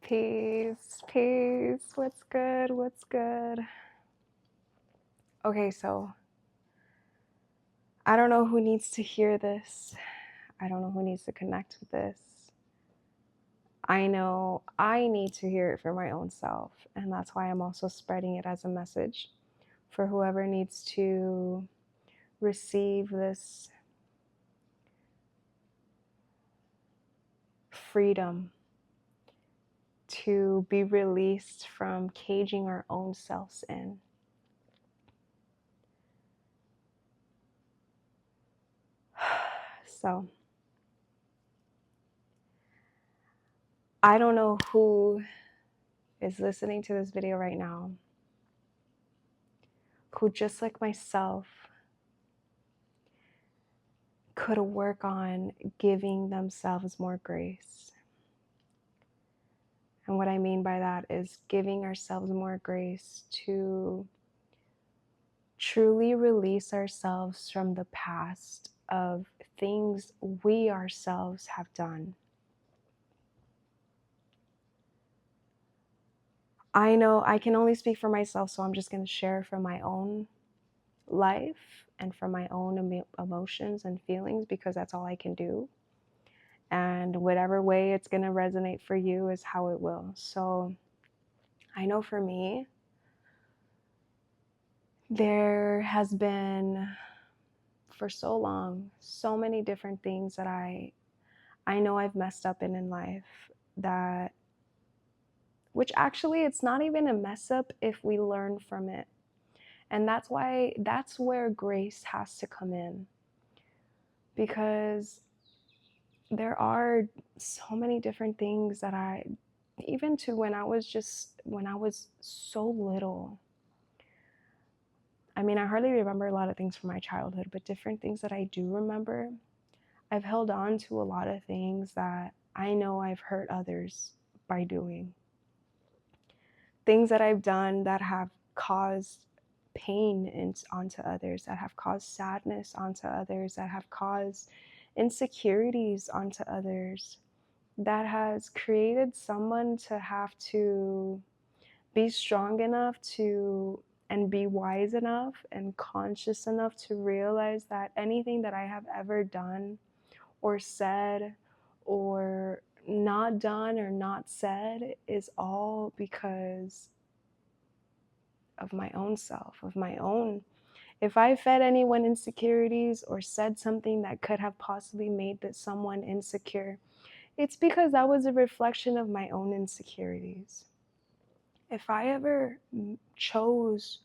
Peace, peace. What's good? What's good? Okay, so I don't know who needs to hear this. I don't know who needs to connect with this. I know I need to hear it for my own self, and that's why I'm also spreading it as a message for whoever needs to receive this freedom to be released from caging our own selves in. So I don't know who is listening to this video right now who, just like myself, could work on giving themselves more grace. And what I mean by that is giving ourselves more grace to truly release ourselves from the past of things we ourselves have done. I know I can only speak for myself, so I'm just going to share from my own life and from my own emotions and feelings, because that's all I can do. And whatever way it's going to resonate for you is how it will. So I know for me, there has been for so long so many different things that I know I've messed up in life, that which actually it's not even a mess up if we learn from it. And that's where grace has to come in, because there are so many different things that even to when I was so little. I mean, I hardly remember a lot of things from my childhood, but different things that I do remember, I've held on to a lot of things that I know I've hurt others by doing. Things that I've done that have caused pain onto others, that have caused sadness onto others, that have caused insecurities onto others, that has created someone to have to be strong enough to and be wise enough and conscious enough to realize that anything that I have ever done or said or not done or not said is all because of my own self, of my own. If I fed anyone insecurities or said something that could have possibly made that someone insecure, it's because that was a reflection of my own insecurities. If I ever chose,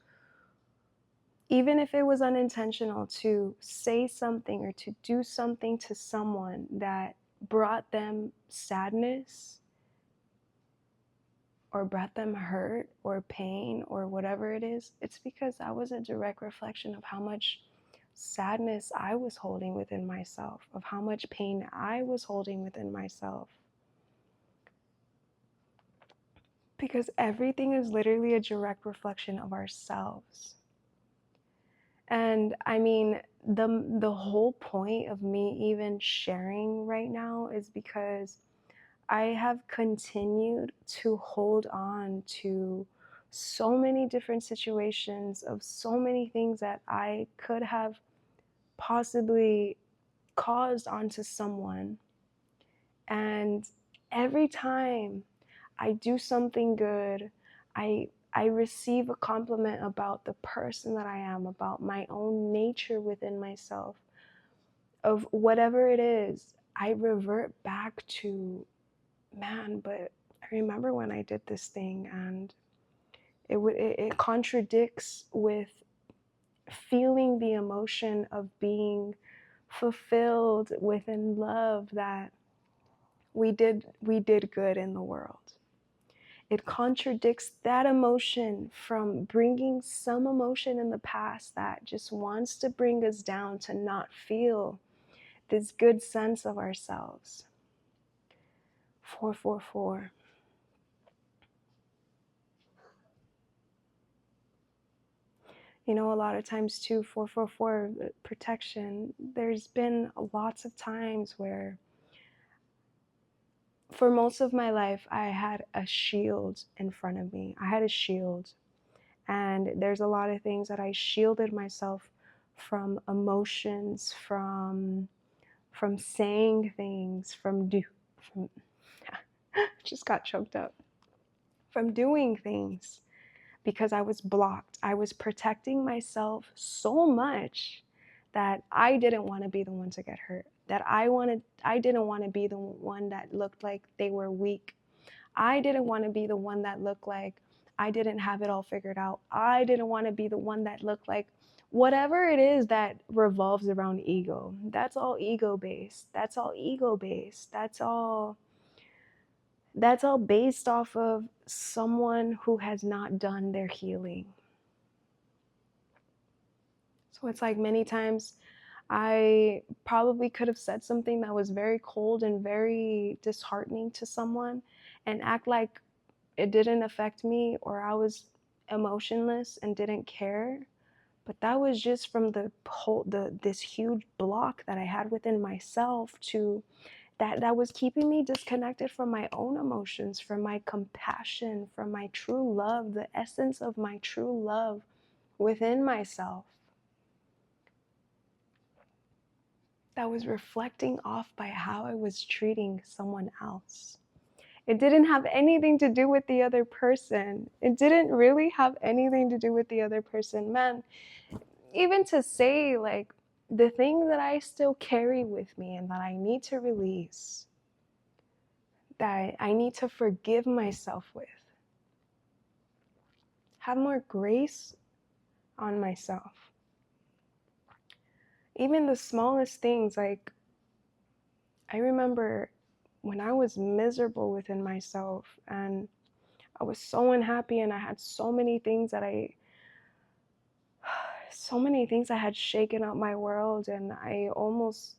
even if it was unintentional, to say something or to do something to someone that brought them sadness or brought them hurt or pain or whatever it is, it's because that was a direct reflection of how much sadness I was holding within myself, of how much pain I was holding within myself. Because everything is literally a direct reflection of ourselves. And I mean, the whole point of me even sharing right now is because I have continued to hold on to so many different situations of so many things that I could have possibly caused onto someone. And every time I do something good, I receive a compliment about the person that I am, about my own nature within myself, of whatever it is. I revert back to, man, but I remember when I did this thing, and it contradicts with feeling the emotion of being fulfilled within love, that we did good in the world. It contradicts that emotion from bringing some emotion in the past that just wants to bring us down to not feel this good sense of ourselves. 444. You know, a lot of times too, 444 protection, there's been lots of times where for most of my life, I had a shield in front of me. I had a shield. And there's a lot of things that I shielded myself from, emotions, from saying things, from just got choked up, from doing things, because I was blocked. I was protecting myself so much that I didn't want to be the one to get hurt. That I didn't want to be the one that looked like they were weak. I didn't want to be the one that looked like I didn't have it all figured out. I didn't want to be the one that looked like whatever it is that revolves around ego. That's all ego based. That's all ego based. That's all based off of someone who has not done their healing. So it's like many times I probably could have said something that was very cold and very disheartening to someone and act like it didn't affect me, or I was emotionless and didn't care. But that was just from this huge block that I had within myself, to that was keeping me disconnected from my own emotions, from my compassion, from my true love, the essence of my true love within myself, that was reflecting off by how I was treating someone else. It didn't have anything to do with the other person. It didn't really have anything to do with the other person. Man, even to say, like, the thing that I still carry with me and that I need to release, that I need to forgive myself with, have more grace on myself. Even the smallest things, like, I remember when I was miserable within myself and I was so unhappy and I had so many things that had shaken up my world, and I almost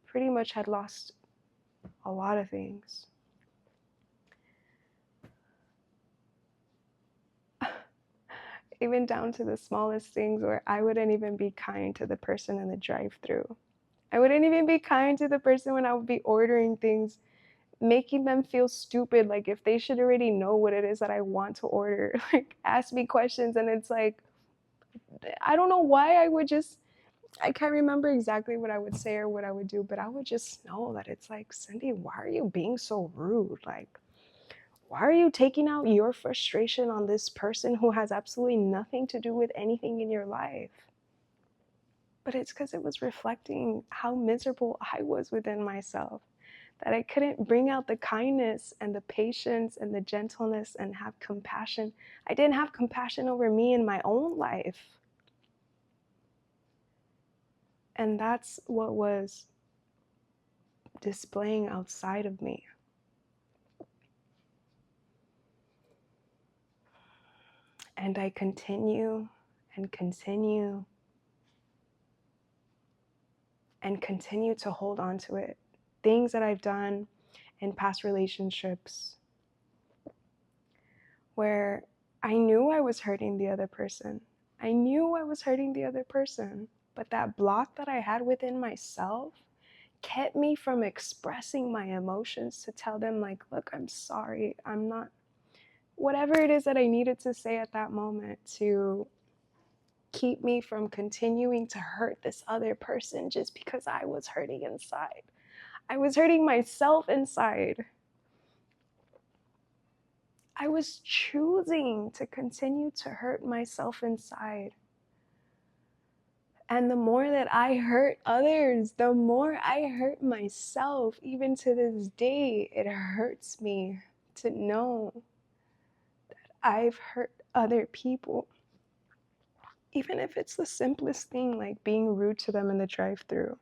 pretty much had lost a lot of things. Even down to the smallest things, where I wouldn't even be kind to the person in the drive-thru. I wouldn't even be kind to the person when I would be ordering things, making them feel stupid, like if they should already know what it is that I want to order, like ask me questions. And it's like, I don't know why I can't remember exactly what I would say or what I would do, but I would just know that it's like, Cindy, why are you being so rude? Like, why are you taking out your frustration on this person who has absolutely nothing to do with anything in your life? But it's because it was reflecting how miserable I was within myself, that I couldn't bring out the kindness and the patience and the gentleness and have compassion. I didn't have compassion over me in my own life. And that's what was displaying outside of me. And I continue and continue and continue to hold on to it. Things that I've done in past relationships where I knew I was hurting the other person. I knew I was hurting the other person, but that block that I had within myself kept me from expressing my emotions to tell them, like, look, I'm sorry. I'm not, whatever it is that I needed to say at that moment to keep me from continuing to hurt this other person just because I was hurting inside. I was hurting myself inside. I was choosing to continue to hurt myself inside. And the more that I hurt others, the more I hurt myself. Even to this day, it hurts me to know that I've hurt other people. Even if it's the simplest thing, like being rude to them in the drive-thru.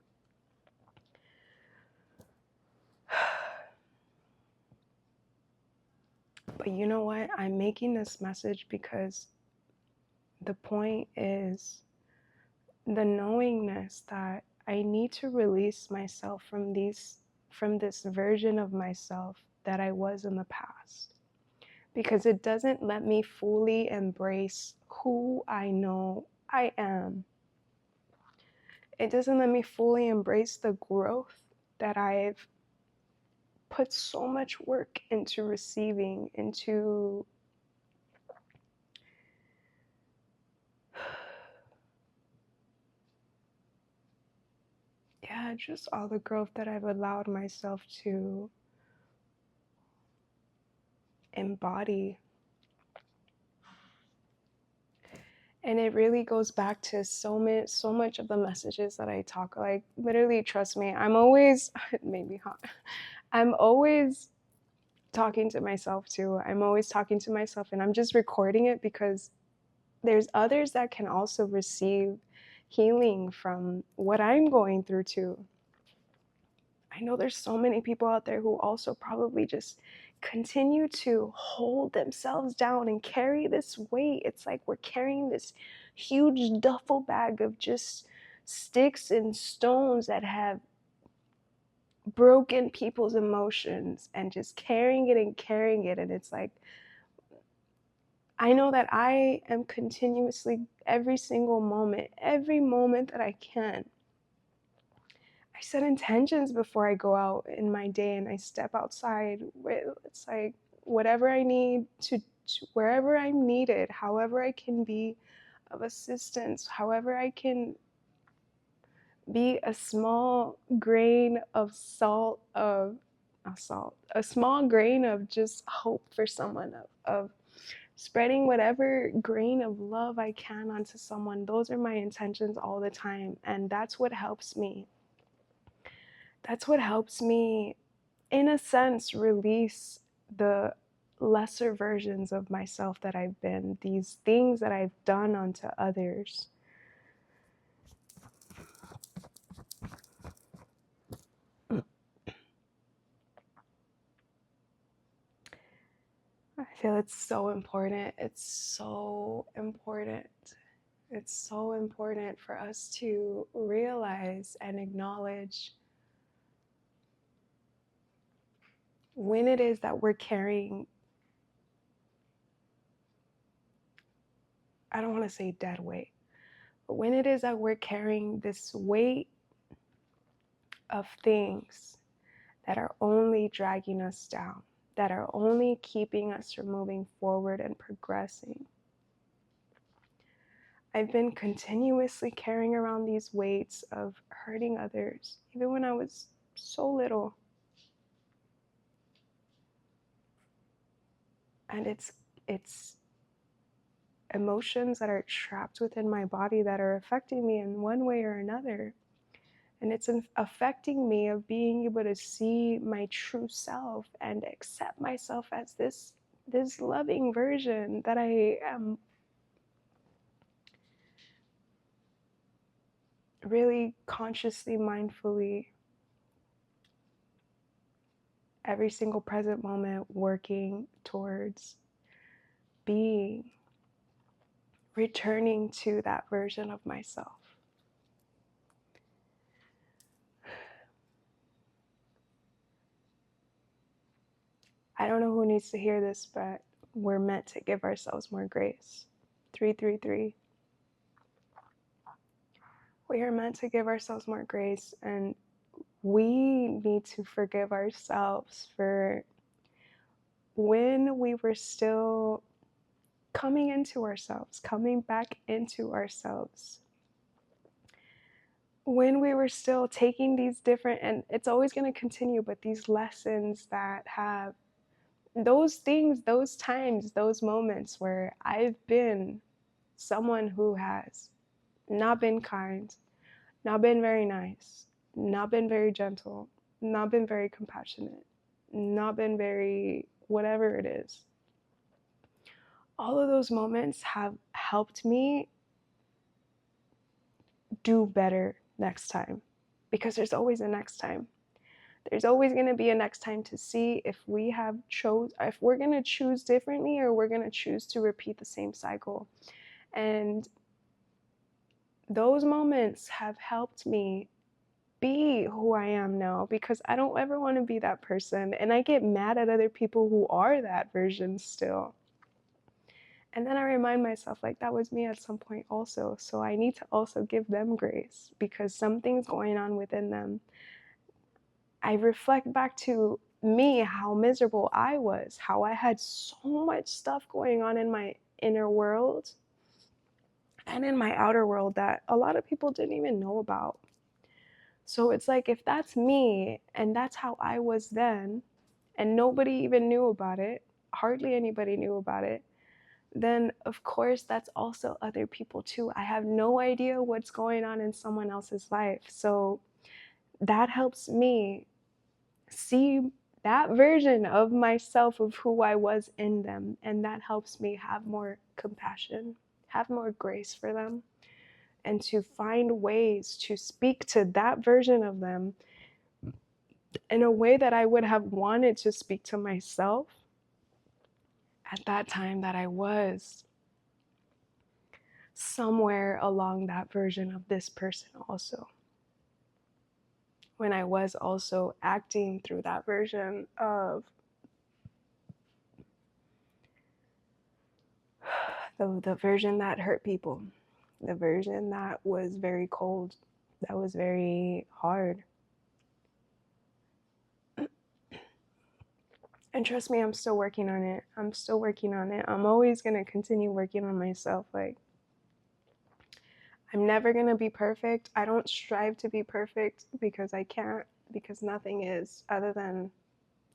But you know what? I'm making this message because the point is the knowingness that I need to release myself from this version of myself that I was in the past. Because it doesn't let me fully embrace who I know I am. It doesn't let me fully embrace the growth that I've put so much work into receiving, into yeah, just all the growth that I've allowed myself to embody. And it really goes back to so much of the messages that I talk. Like, literally, trust me, I'm always, it made me hot. I'm always talking to myself too. I'm always talking to myself, and I'm just recording it because there's others that can also receive healing from what I'm going through too. I know there's so many people out there who also probably just continue to hold themselves down and carry this weight. It's like we're carrying this huge duffel bag of just sticks and stones that have broken people's emotions, and just carrying it and carrying it. And it's like, I know that I am continuously, every single moment, every moment that I can, I set intentions before I go out in my day and I step outside. It's like whatever I need to wherever I'm needed, however I can be of assistance, however I can be a small grain of salt, a small grain of just hope for someone, of spreading whatever grain of love I can onto someone. Those are my intentions all the time. And that's what helps me. That's what helps me, in a sense, release the lesser versions of myself that I've been, these things that I've done unto others. I feel it's so important. It's so important. It's so important for us to realize and acknowledge when it is that we're carrying, I don't want to say dead weight, but when it is that we're carrying this weight of things that are only dragging us down, that are only keeping us from moving forward and progressing. I've been continuously carrying around these weights of hurting others, even when I was so little. And it's emotions that are trapped within my body that are affecting me in one way or another. And it's affecting me of being able to see my true self and accept myself as this loving version that I am really consciously, mindfully, every single present moment working towards being, returning to that version of myself. I don't know who needs to hear this, but we're meant to give ourselves more grace. 333. We are meant to give ourselves more grace, and we need to forgive ourselves for when we were still coming into ourselves, coming back into ourselves. When we were still taking these different, and it's always going to continue, but these lessons that have those things, those times, those moments where I've been someone who has not been kind, not been very nice, not been very gentle, not been very compassionate, not been very whatever it is. All of those moments have helped me do better next time, because there's always a next time. There's always going to be a next time to see if if we're going to choose differently, or we're going to choose to repeat the same cycle. And those moments have helped me be who I am now, because I don't ever want to be that person. And I get mad at other people who are that version still. And then I remind myself, like, that was me at some point also. So I need to also give them grace, because something's going on within them. I reflect back to me how miserable I was, how I had so much stuff going on in my inner world and in my outer world that a lot of people didn't even know about. So it's like, if that's me and that's how I was then, and nobody even knew about it, hardly anybody knew about it, then of course that's also other people too. I have no idea what's going on in someone else's life. So that helps me see that version of myself, of who I was in them. And that helps me have more compassion, have more grace for them, and to find ways to speak to that version of them in a way that I would have wanted to speak to myself at that time that I was somewhere along that version of this person also. When I was also acting through that version of the version that hurt people, the version that was very cold, that was very hard. And trust me, I'm still working on it. I'm still working on it. I'm always going to continue working on myself. Like, I'm never going to be perfect. I don't strive to be perfect because I can't, because nothing is, other than,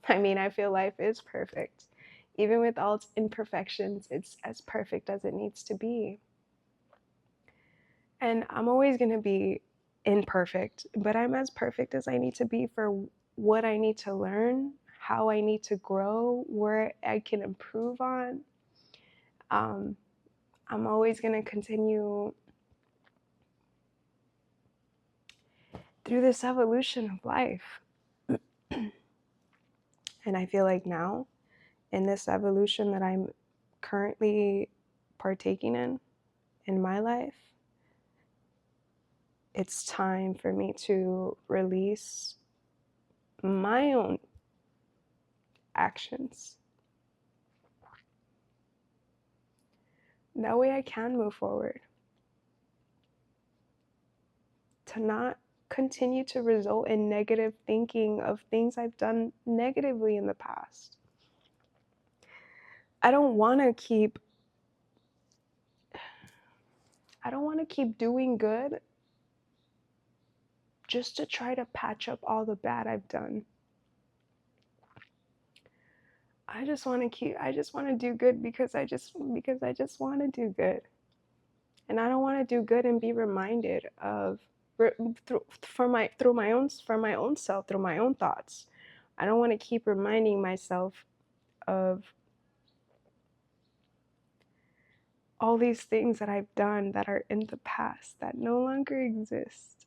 I feel life is perfect. Even with all its imperfections, it's as perfect as it needs to be. And I'm always going to be imperfect, but I'm as perfect as I need to be for what I need to learn, how I need to grow, where I can improve on. I'm always going to continue through this evolution of life. And I feel like now, in this evolution that I'm currently partaking in my life, it's time for me to release my own actions. That way I can move forward. To not continue to result in negative thinking of things I've done negatively in the past. I don't want to keep doing good just to try to patch up all the bad I've done. I just want to do good because I just want to do good. And I don't want to do good and be reminded of for my own self, through my own thoughts. I don't want to keep reminding myself of all these things that I've done that are in the past that no longer exist.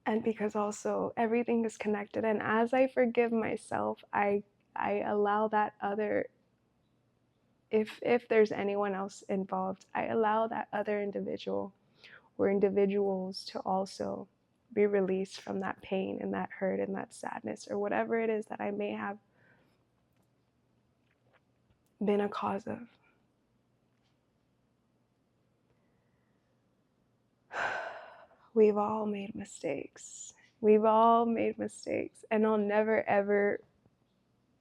And because also everything is connected, and as I forgive myself, I allow that other, if there's anyone else involved, I allow that other individual or individuals to also be released from that pain and that hurt and that sadness or whatever it is that I may have been a cause of. We've all made mistakes. We've all made mistakes. And I'll never, ever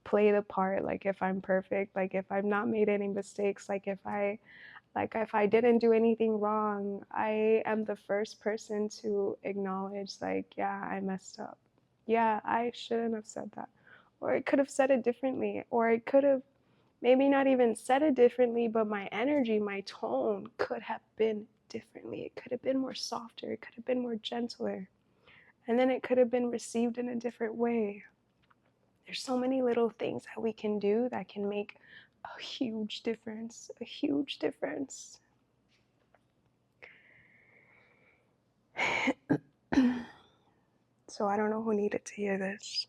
play the part like if I'm perfect, like if I've not made any mistakes, like if I didn't do anything wrong. I am the first person to acknowledge, like, yeah, I messed up. Yeah, I shouldn't have said that. Or I could have said it differently. Or I could have maybe not even said it differently, but my energy, my tone could have been differently. It could have been more softer. It could have been more gentler. And then it could have been received in a different way. There's so many little things that we can do that can make a huge difference, a huge difference. So I don't know who needed to hear this.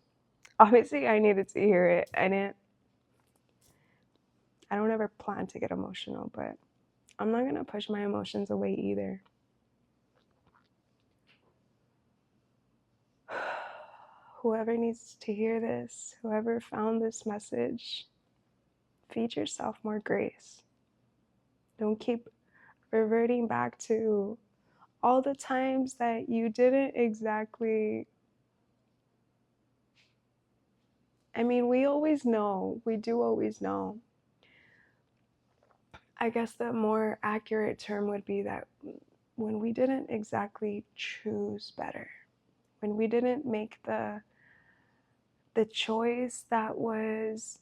Obviously, I needed to hear it. I don't ever plan to get emotional, but I'm not going to push my emotions away either. Whoever needs to hear this, whoever found this message, feed yourself more grace. Don't keep reverting back to all the times that you didn't exactly I mean, we always know. We do always know. I guess the more accurate term would be that when we didn't exactly choose better, when we didn't make the choice that was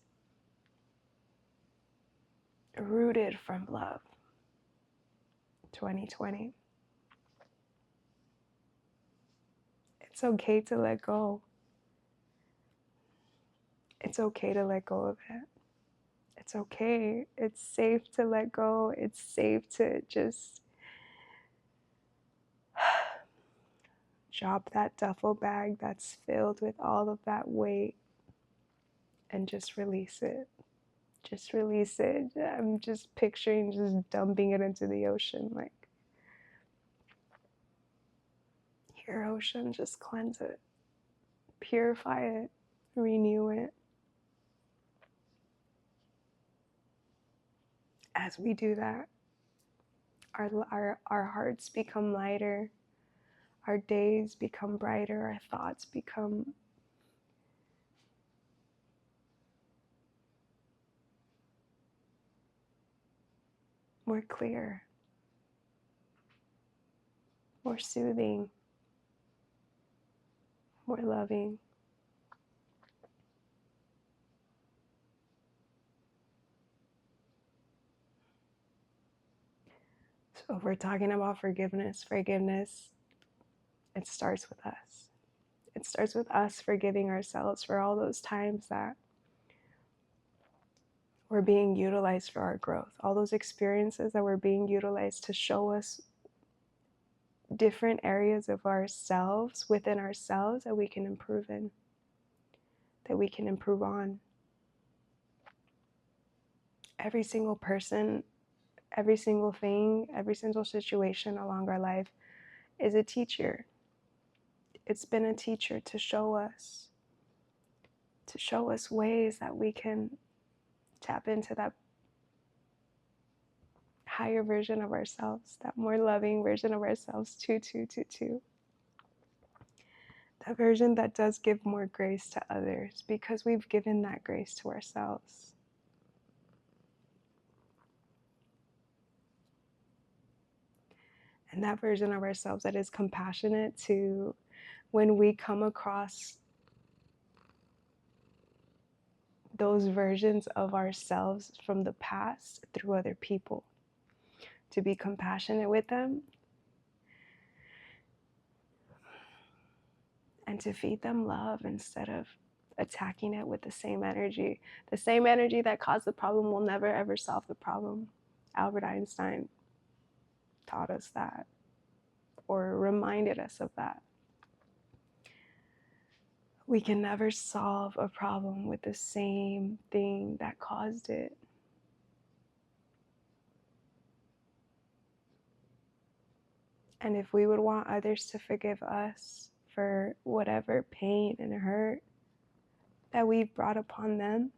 rooted from love. 2020. It's okay to let go. It's okay to let go of it. It's okay. It's safe to let go. It's safe to just drop that duffel bag that's filled with all of that weight and just release it. Just release it. I'm just picturing just dumping it into the ocean. Like, here, ocean, just cleanse it, purify it, renew it. As we do that, our hearts become lighter, our days become brighter, our thoughts become more clear, more soothing, more loving. So if we're talking about forgiveness, it starts with us. It starts with us forgiving ourselves for all those times that we're being utilized for our growth, all those experiences that were being utilized to show us different areas of ourselves, within ourselves, that we can improve in, that we can improve on. Every single person, every single thing, every single situation along our life is a teacher. It's been a teacher to show us ways that we can tap into that higher version of ourselves, that more loving version of ourselves, that version that does give more grace to others because we've given that grace to ourselves. And that version of ourselves that is compassionate to when we come across those versions of ourselves from the past through other people, to be compassionate with them and to feed them love instead of attacking it with the same energy. The same energy that caused the problem will never ever solve the problem. Albert Einstein taught us that, or reminded us of that. We can never solve a problem with the same thing that caused it. And if we would want others to forgive us for whatever pain and hurt that we've brought upon them,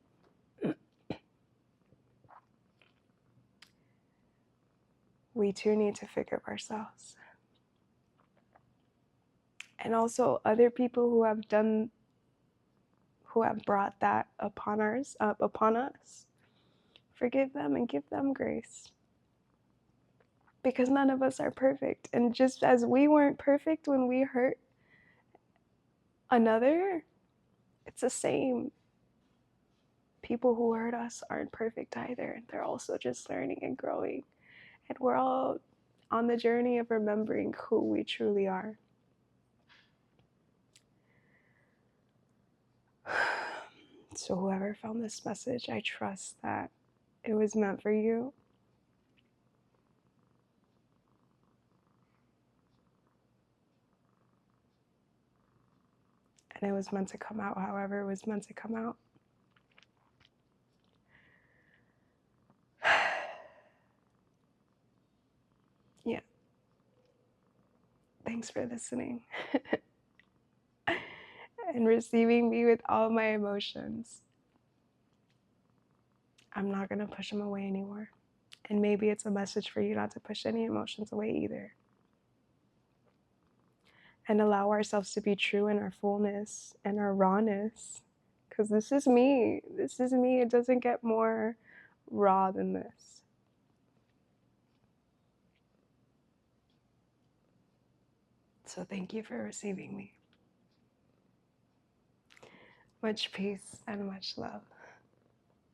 we too need to forgive ourselves. And also other people who have brought that upon us, forgive them and give them grace. Because none of us are perfect. And just as we weren't perfect when we hurt another, it's the same. People who hurt us aren't perfect either. They're also just learning and growing. And we're all on the journey of remembering who we truly are. So whoever found this message, I trust that it was meant for you. And it was meant to come out however it was meant to come out. Yeah. Thanks for listening and receiving me with all my emotions. I'm not going to push them away anymore. And maybe it's a message for you not to push any emotions away either. And allow ourselves to be true in our fullness and our rawness, because this is me. This is me. It doesn't get more raw than this. So thank you for receiving me. Much peace and much love.